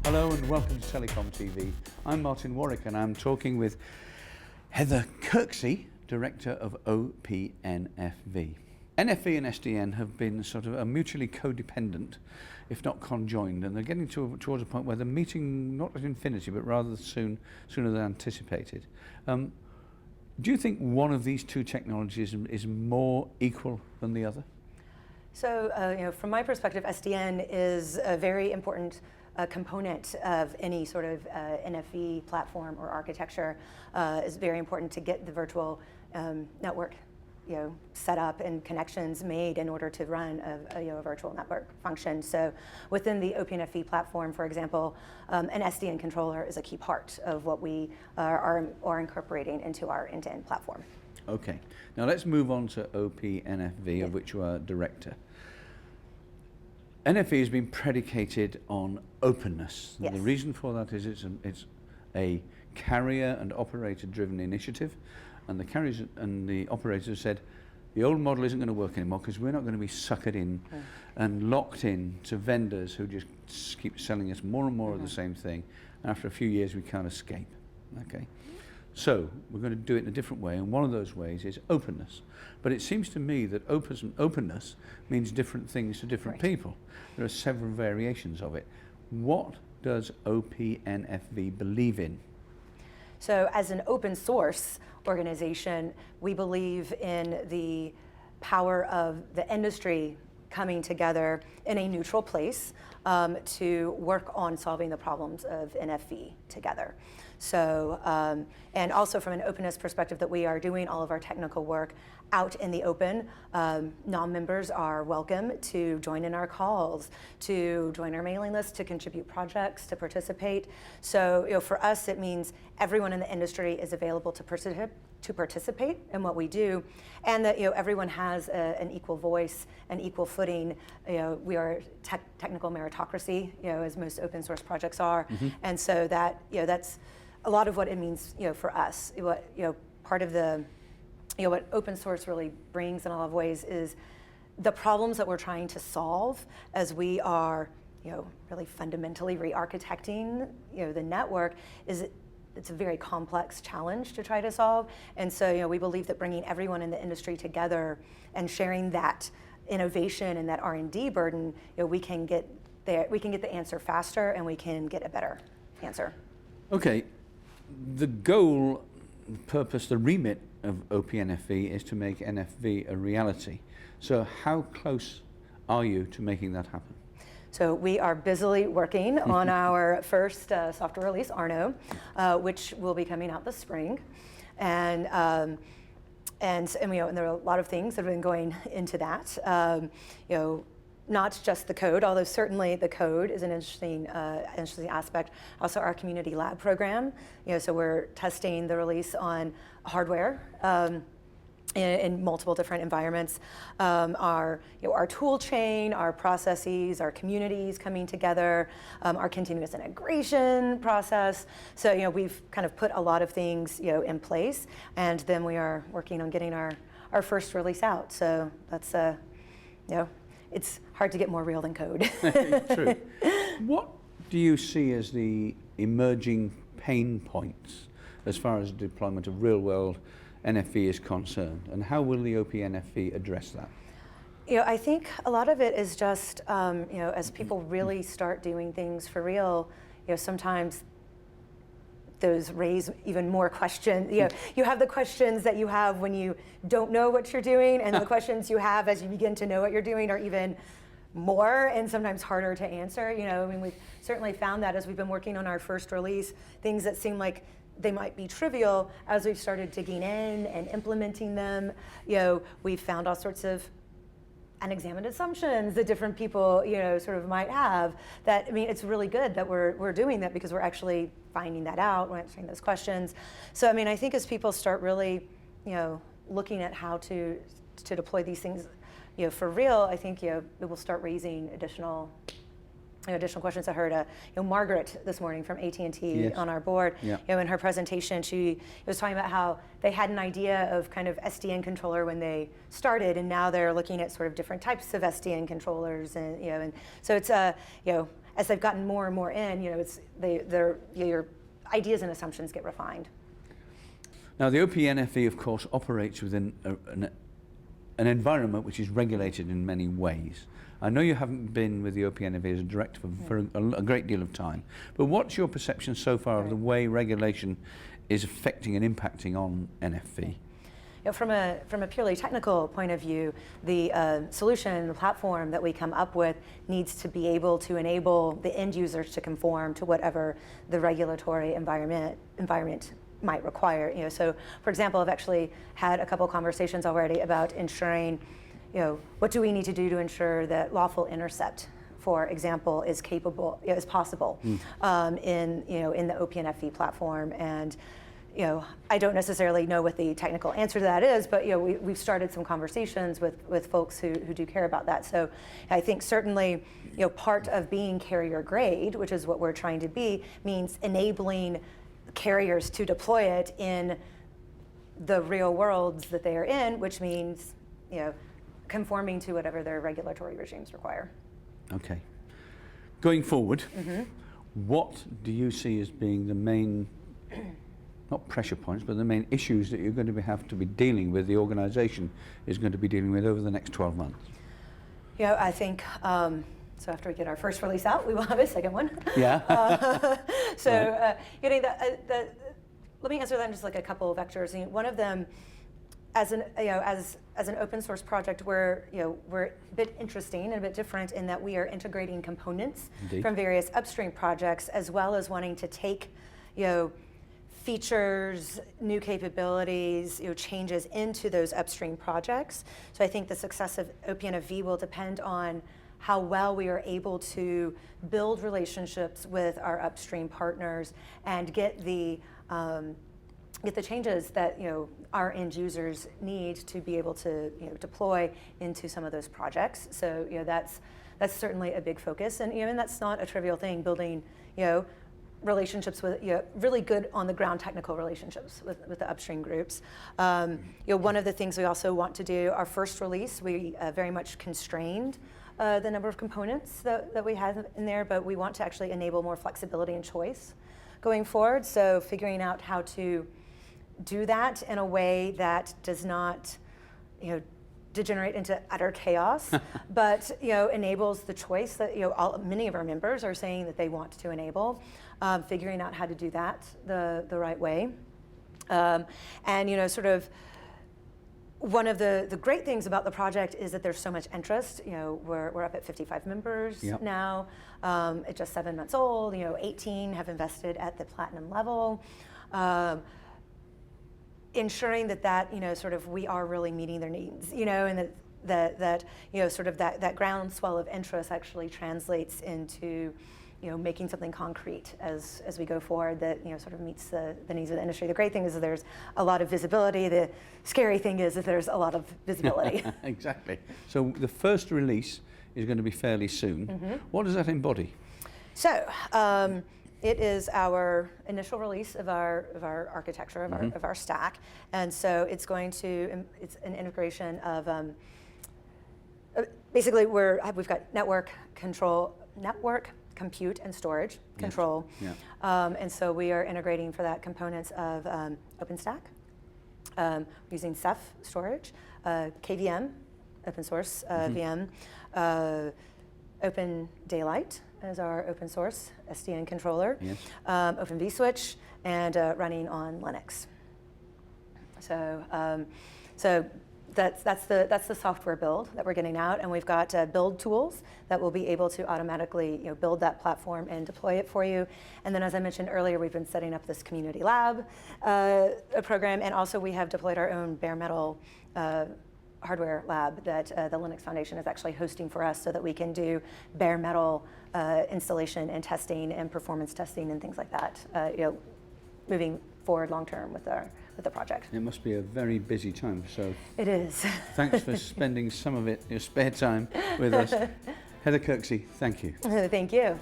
Hello and welcome to TelecomTV. I'm Martin Warwick and I'm talking with Heather Kirksey, Director of OPNFV. NFV and SDN have been sort of a mutually codependent, if not conjoined, and they're getting towards a point where they're meeting not at infinity, but rather sooner than anticipated. Do you think one of these two technologies is more equal than the other? So, from my perspective, SDN is a very important component of any sort of NFV platform or architecture. Is very important to get the virtual network, set up and connections made in order to run a virtual network function. So, within the OPNFV platform, for example, an SDN controller is a key part of what we are incorporating into our end-to-end platform. Okay, now let's move on to OPNFV, of which you are director. NFV has been predicated on openness. Yes. The reason for that is it's a carrier and operator driven initiative, and the carriers and the operators have said the old model isn't going to work anymore because we're not going to be suckered in and locked in to vendors who just keep selling us more and more of the same thing, and after a few years we can't escape. Okay, so we're going to do it in a different way, and one of those ways is openness. But it seems to me that openness means different things to different people. There are several variations of it. What does OPNFV believe in? So, as an open source organization, we believe in the power of the industry coming together in a neutral place to work on solving the problems of NFV together. So, and also from an openness perspective, that we are doing all of our technical work out in the open. Non-members are welcome to join in our calls, to join our mailing list, to contribute projects, to participate. So, for us, it means everyone in the industry is available to participate in what we do, and that everyone has an equal voice, an equal footing. We are technical meritocracy, as most open source projects are, and so that that's a lot of what it means, for us. Part of the what open source really brings in a lot of ways is the problems that we're trying to solve as we are, really fundamentally re-architecting, the network. It's a very complex challenge to try to solve, and so we believe that bringing everyone in the industry together and sharing that innovation and that R&D burden, we can get the answer faster, and we can get a better answer. Okay, the goal, purpose, the remit of OPNFV is to make NFV a reality. So how close are you to making that happen? So we are busily working on our first software release, Arno, which will be coming out this spring, and there are a lot of things that have been going into that. Not just the code, although certainly the code is an interesting aspect. Also, our community lab program. So we're testing the release on hardware. In multiple different environments, our tool chain, our processes, our communities coming together, our continuous integration process. So we've kind of put a lot of things in place, and then we are working on getting our first release out. So that's it's hard to get more real than code. True. What do you see as the emerging pain points as far as the deployment of real-world NFV is concerned, and how will the OPNFV address that? I think a lot of it is just, as people really start doing things for real, sometimes those raise even more questions. You have the questions that you have when you don't know what you're doing, and the questions you have as you begin to know what you're doing are even more and sometimes harder to answer. We've certainly found that as we've been working on our first release, things that seem like they might be trivial, as we've started digging in and implementing them, we've found all sorts of unexamined assumptions that different people, sort of might have. That, it's really good that we're doing that, because we're actually finding that out, we're answering those questions. So, I think as people start really, looking at how to deploy these things, for real, I think, it will start raising additional questions. I heard Margaret this morning from AT&T on our board. In her presentation, she was talking about how they had an idea of kind of SDN controller when they started, and now they're looking at sort of different types of SDN controllers, and so it's as they've gotten more and more in, your ideas and assumptions get refined. Now, the OPNFV, of course, operates within an environment which is regulated in many ways. I know you haven't been with the OPNFV as a director for a great deal of time, but what's your perception so far of the way regulation is affecting and impacting on NFV? From a purely technical point of view, the solution, the platform that we come up with needs to be able to enable the end users to conform to whatever the regulatory environment might require. So, for example, I've actually had a couple conversations already about ensuring, what do we need to do to ensure that lawful intercept, for example, is possible in the OPNFV platform. And I don't necessarily know what the technical answer to that is, but we've started some conversations with folks who do care about that. So I think certainly part of being carrier grade, which is what we're trying to be, means enabling carriers to deploy it in the real worlds that they are in, which means conforming to whatever their regulatory regimes require. Okay. Going forward, what do you see as being the main, not pressure points, but the main issues that you're going to have to be dealing with, the organisation is going to be dealing with over the next 12 months? I think, so after we get our first release out, we will have a second one. Yeah. Let me answer that in just like a couple of vectors. One of them, as an open source project, we're a bit interesting and a bit different in that we are integrating components from various upstream projects, as well as wanting to take features, new capabilities, changes into those upstream projects. So I think the success of OPNFV will depend on how well we are able to build relationships with our upstream partners and get the changes that our end users need to be able to deploy into some of those projects. So that's certainly a big focus, and and that's not a trivial thing. Building relationships with really good on the ground technical relationships with the upstream groups. One of the things we also want to do, our first release, we very much constrained the number of components that we have in there, but we want to actually enable more flexibility and choice going forward. So figuring out how to do that in a way that does not degenerate into utter chaos, but enables the choice that many of our members are saying that they want to enable. Figuring out how to do that the right way, and sort of one of the great things about the project is that there's so much interest. We're up at 55 members now. It's just 7 months old. 18 have invested at the platinum level. Ensuring that sort of we are really meeting their needs, and that sort of that groundswell of interest actually translates into making something concrete as we go forward that sort of meets the needs of the industry. The great thing is that there's a lot of visibility. The scary thing is that there's a lot of visibility. Exactly. So the first release is going to be fairly soon. What does that embody? So it is our initial release of our architecture of our stack, and so it's an integration of basically we've got network, compute, and storage control. And so we are integrating for that components of OpenStack, using Ceph storage, KVM, open source VM, OpenDaylight as our open source SDN controller, Open vSwitch, and running on Linux. So that's the software build that we're getting out, and we've got build tools that will be able to automatically build that platform and deploy it for you. And then, as I mentioned earlier, we've been setting up this community lab program, and also we have deployed our own bare metal hardware lab that the Linux Foundation is actually hosting for us, so that we can do bare metal installation and testing and performance testing and things like that. Moving forward long term with the project. It must be a very busy time. So it is. Thanks for spending some of it, your spare time, with us. Heather Kirksey, thank you. Thank you.